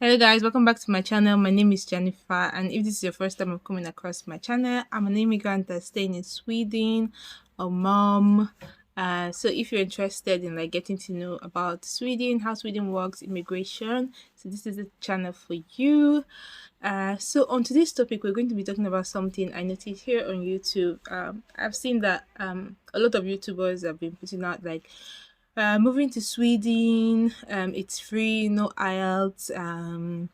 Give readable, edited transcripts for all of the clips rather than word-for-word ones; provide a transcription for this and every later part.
Hello guys, welcome back to my channel. My name is Jennifer, and if this is your first time of coming across my channel, I'm an immigrant that's staying in Sweden, a mom. So if you're interested in like getting to know about Sweden, how Sweden works, immigration, so this is the channel for you. So on today's topic, we're going to be talking about something I noticed here on YouTube. I've seen that a lot of YouTubers have been putting out like moving to Sweden, it's free, no IELTS,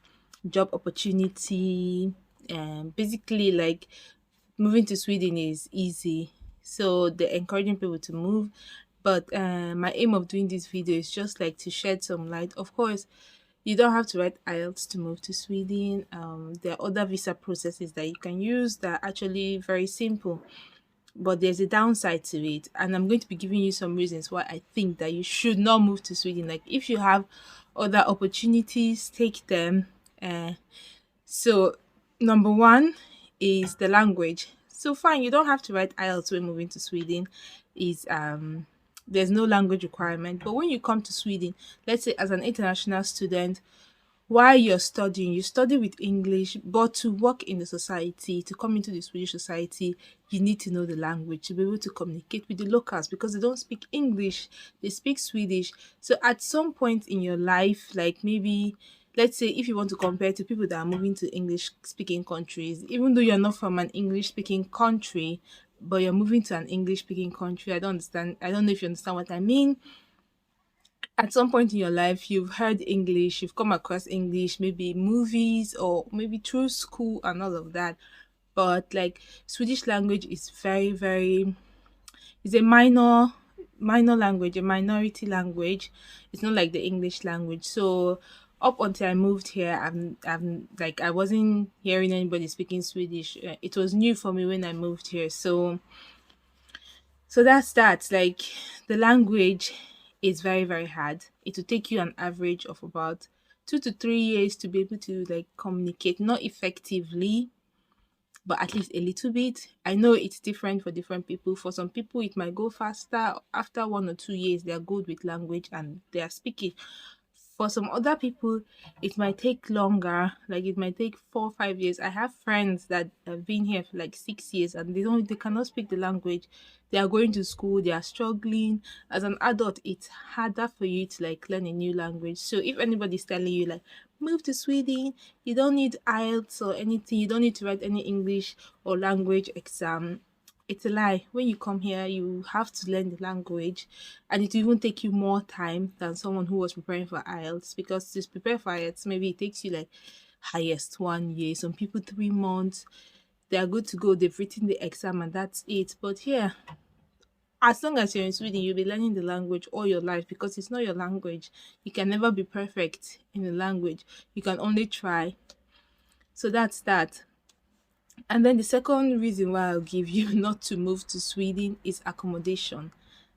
job opportunity. Basically, like moving to Sweden is easy. So they're encouraging people to move. But my aim of doing this video is just like to shed some light. Of course, you don't have to write IELTS to move to Sweden. There are other visa processes that you can use that are actually very simple, but there's a downside to it, and I'm going to be giving you some reasons why I think that you should not move to Sweden. Like if you have other opportunities, take them. So number one is the language. So fine, you don't have to write IELTS when moving to Sweden. Is There's no language requirement, but when you come to Sweden, let's say as an international student, while you're studying, you study with English, but to work in the society, to come into the Swedish society, you need to know the language to be able to communicate with the locals because they don't speak English, they speak Swedish. So at some point in your life, like maybe let's say if you want to compare to people that are moving to English speaking countries, even though you're not from an English speaking country, but you're moving to an English speaking country, I don't know if you understand what I mean. At some point in your life you've heard English, you've come across English, maybe movies or maybe through school and all of that. But like Swedish language is very it's a minor language, a minority language. It's not like the English language. So up until I moved here, I'm like I wasn't hearing anybody speaking Swedish. It was new for me when I moved here. So that's that. Like the language is very hard. It will take you an average of about 2 to 3 years to be able to like communicate, not effectively, but at least a little bit. I know it's different for different people. For some people, it might go faster. After 1 or 2 years, they're good with language and they are speaking. For some other people, it might take longer. Like it might take 4 or 5 years. I have friends that have been here for like 6 years and they cannot speak the language. They are going to school, they are struggling. As an adult, it's harder for you to like learn a new language. So if anybody's telling you like move to Sweden, you don't need IELTS or anything, you don't need to write any English or language exam, it's a lie. When you come here, you have to learn the language, and it will even take you more time than someone who was preparing for IELTS. Because to prepare for IELTS, maybe it takes you like highest 1 year. Some people 3 months. They are good to go. They've written the exam and that's it. But here, as long as you're in Sweden, you'll be learning the language all your life because it's not your language. You can never be perfect in the language. You can only try. So that's that. And then the second reason why I'll give you not to move to Sweden is accommodation.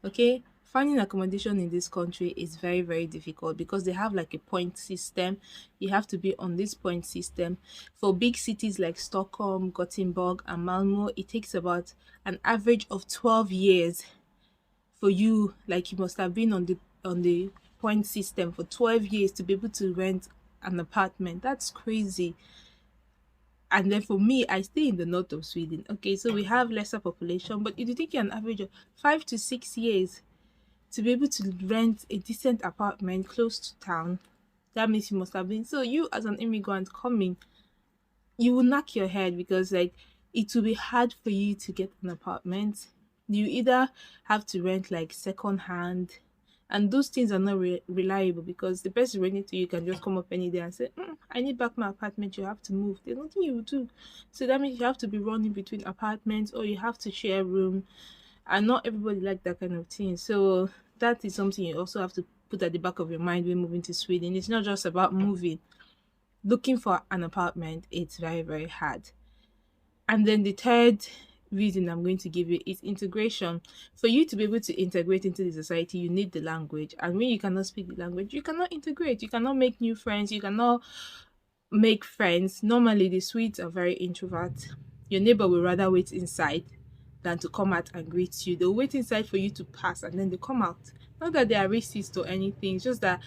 Okay? Finding accommodation in this country is very difficult because they have like a point system. You have to be on this point system. For big cities like Stockholm, Gothenburg, and Malmo, it takes about an average of 12 years for you. Like you must have been on the point system for 12 years to be able to rent an apartment. That's crazy. And then for me, I stay in the north of Sweden. Okay, so we have lesser population, but it will take you an average of 5 to 6 years to be able to rent a decent apartment close to town. That means you must have been, so you as an immigrant coming, you will knock your head because like it will be hard for you to get an apartment. You either have to rent like second hand, and those things are not reliable because the person renting to you can just come up any day and say, I need back my apartment, you have to move. There's nothing you will do. So that means you have to be running between apartments or you have to share a room, and not everybody like that kind of thing. So that is something you also have to put at the back of your mind when moving to Sweden. It's not just about moving. Looking for an apartment, it's very hard. And then the third reason I'm going to give you is integration. For you to be able to integrate into the society, you need the language. And when you cannot speak the language, you cannot integrate. You cannot make new friends. You cannot make friends. Normally, the Swedes are very introvert. Your neighbor will rather wait inside than to come out and greet you. They'll wait inside for you to pass and then they come out. Not that they are racist or anything, it's just that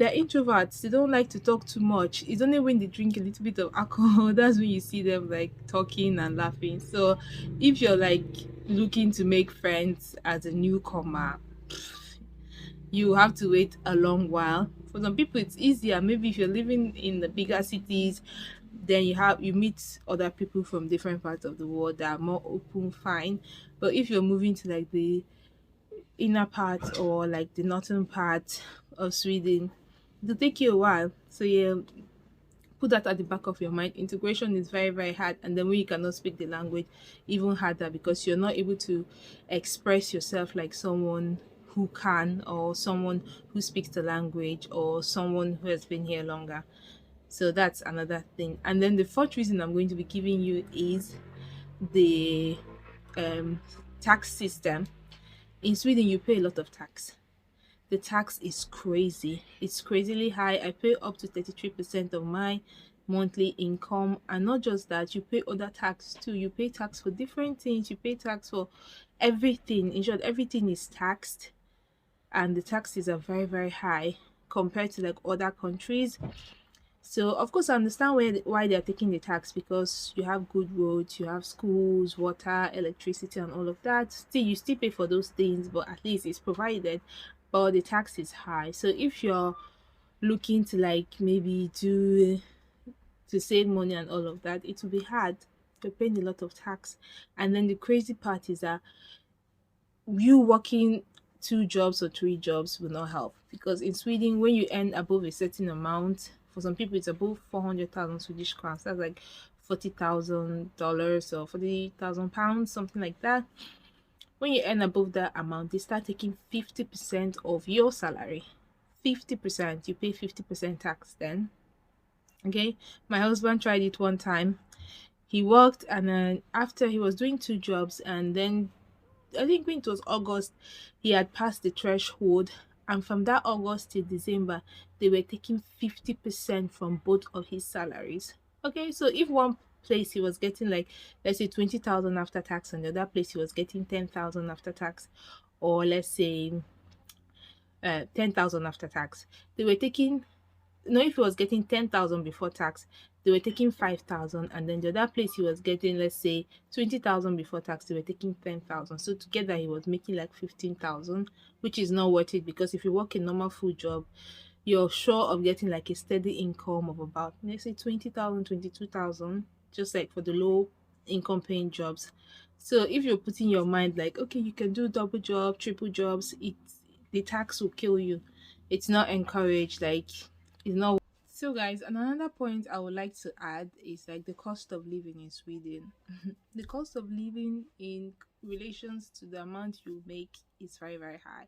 They're introverts. They don't like to talk too much. It's only when they drink a little bit of alcohol that's when you see them like talking and laughing. So if you're like looking to make friends as a newcomer, you have to wait a long while. For some people it's easier. Maybe if you're living in the bigger cities, then you meet other people from different parts of the world that are more open, fine. But if you're moving to like the inner part or like the northern part of Sweden, it'll take you a while. So yeah, put that at the back of your mind. Integration is very, very hard. And then when you cannot speak the language, even harder because you're not able to express yourself like someone who can, or someone who speaks the language, or someone who has been here longer. So that's another thing. And then the fourth reason I'm going to be giving you is the um, tax system. In Sweden, you pay a lot of tax. The tax is crazy. It's crazily high. I pay up to 33% of my monthly income. And not just that, you pay other tax too. You pay tax for different things. You pay tax for everything. In short, everything is taxed. And the taxes are very, very high compared to like other countries. So of course I understand why they're taking the tax, because you have good roads, you have schools, water, electricity, and all of that. Still, you still pay for those things, but at least it's provided. But the tax is high. So if you're looking to like maybe do to save money and all of that, it will be hard. You're paying a lot of tax. And then the crazy part is that you working two jobs or three jobs will not help, because in Sweden, when you earn above a certain amount, for some people it's above 400,000 Swedish crowns. That's like $40,000 or £40,000, something like that. When you earn above that amount, they start taking 50% of your salary. 50%, you pay 50% tax then. Okay, my husband tried it one time. He worked, and then after he was doing two jobs, and then I think when it was August, he had passed the threshold. And from that August till December, they were taking 50% from both of his salaries. Okay, so if one place he was getting like, let's say 20,000 after tax, and the other place he was getting 10,000 after tax, or let's say 10,000 after tax, they were taking, no, if he was getting 10,000 before tax, they were taking 5,000, and then the other place he was getting, let's say 20,000 before tax, they were taking 10,000. So together he was making like 15,000, which is not worth it, because if you work a normal full job, you're sure of getting like a steady income of about, let's say 20,000, 22,000, just like for the low income paying jobs. So if you're putting your mind like, okay, you can do double job, triple jobs, the tax will kill you. It's not encouraged, like it's not. So guys, and another point I would like to add is like the cost of living in Sweden. The cost of living in relations to the amount you make is very, very high.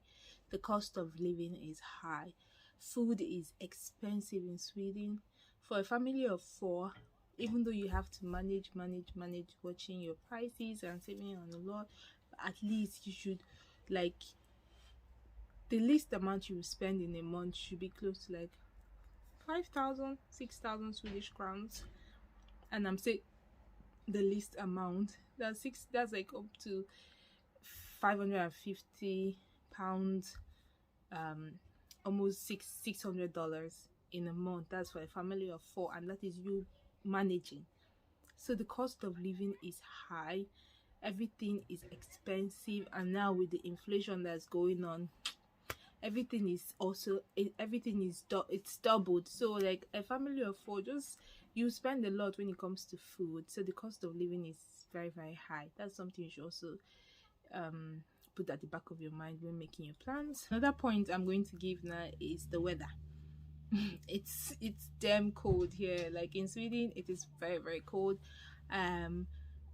The cost of living is high. Food is expensive in Sweden. For a family of four, even though you have to manage watching your prices and saving on a lot, at least you should like, the least amount you will spend in a month should be close to like 5,000, 6,000 Swedish crowns. And I'm saying the least amount. That's like up to 550 pounds, um almost $600 in a month. That's for a family of four, and that is you managing. So the cost of living is high, everything is expensive, and now with the inflation that's going on, everything is also everything is it's doubled. So like a family of four, just you spend a lot when it comes to food. So the cost of living is very, very high. That's something you should also um put at the back of your mind when making your plans. Another point I'm going to give now is the weather. It's damn cold here. Like in Sweden, it is very, very cold. um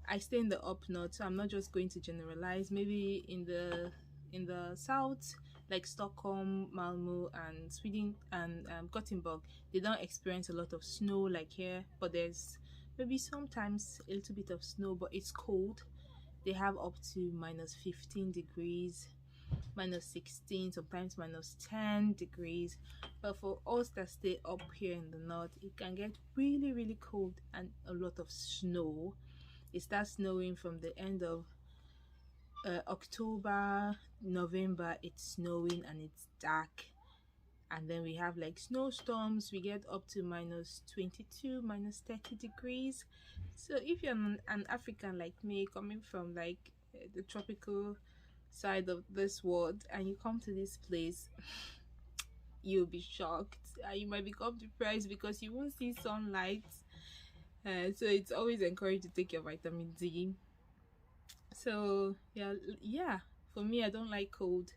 I stay in the up north, so I'm not just going to generalize. Maybe in the south, like Stockholm, Malmo, and Sweden, and Gothenburg, they don't experience a lot of snow like here. But there's maybe sometimes a little bit of snow, but it's cold. They have up to minus 15 degrees, minus 16, sometimes minus 10 degrees. But for us that stay up here in the north, it can get really, really cold and a lot of snow. It starts snowing from the end of October, November. It's snowing and it's dark. And then we have like snowstorms, we get up to minus 22, minus 30 degrees. So if you're an African like me, coming from like the tropical side of this world, and you come to this place, you'll be shocked. You might become depressed because you won't see sunlight. So it's always encouraged to take your vitamin D. So yeah, for me, I don't like cold.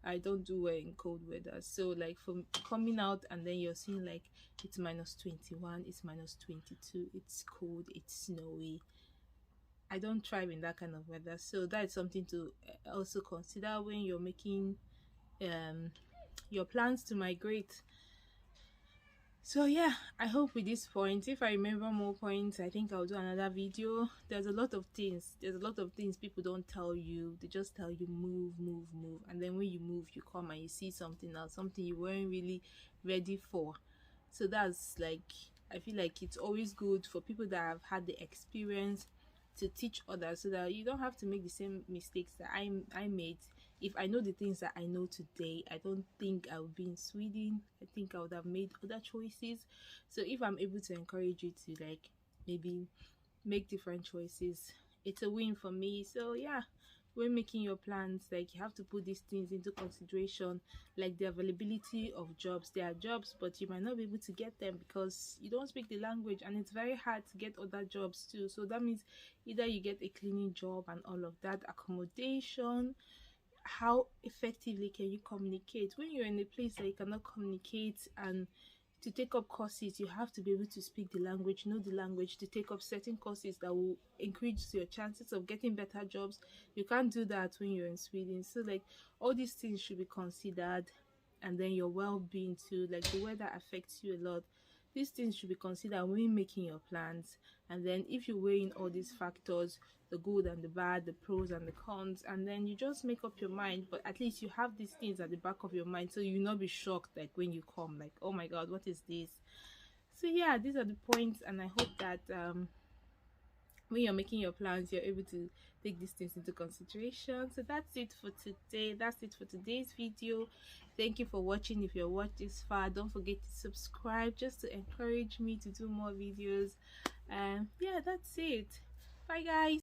I don't do well in cold weather. So like from coming out and then you're seeing like it's minus 21, it's minus 22, it's cold, it's snowy. I don't thrive in that kind of weather. So that's something to also consider when you're making um your plans to migrate. So yeah, I hope with this point, if I remember more points, I think I'll do another video. There's a lot of things people don't tell you. They just tell you move, move, move, and then when you move, you come and you see something else, something you weren't really ready for. So that's like, I feel like it's always good for people that have had the experience to teach others, so that you don't have to make the same mistakes that I made. If I know the things that I know today, I don't think I would be in Sweden. I think I would have made other choices. So if I'm able to encourage you to like maybe make different choices, it's a win for me. So yeah, when making your plans, like you have to put these things into consideration, like the availability of jobs. There are jobs, but you might not be able to get them because you don't speak the language, and it's very hard to get other jobs too. So that means either you get a cleaning job and all of that, accommodation. How effectively can you communicate when you're in a place that you cannot communicate? And to take up courses, you have to be able to speak the language, know the language, to take up certain courses that will increase your chances of getting better jobs. You can't do that when you're in Sweden. So like all these things should be considered, and then your well-being too. Like the weather affects you a lot. These things should be considered when making your plans. And then if you weigh in all these factors, the good and the bad, the pros and the cons, and then you just make up your mind. But at least you have these things at the back of your mind, so you'll not be shocked like when you come, like, oh my god, what is this? So yeah, these are the points, and I hope that when you're making your plans, you're able to take these things into consideration. So that's it for today. That's it for today's video. Thank you for watching. If you're watched this far, don't forget to subscribe just to encourage me to do more videos. Yeah, that's it. Bye guys.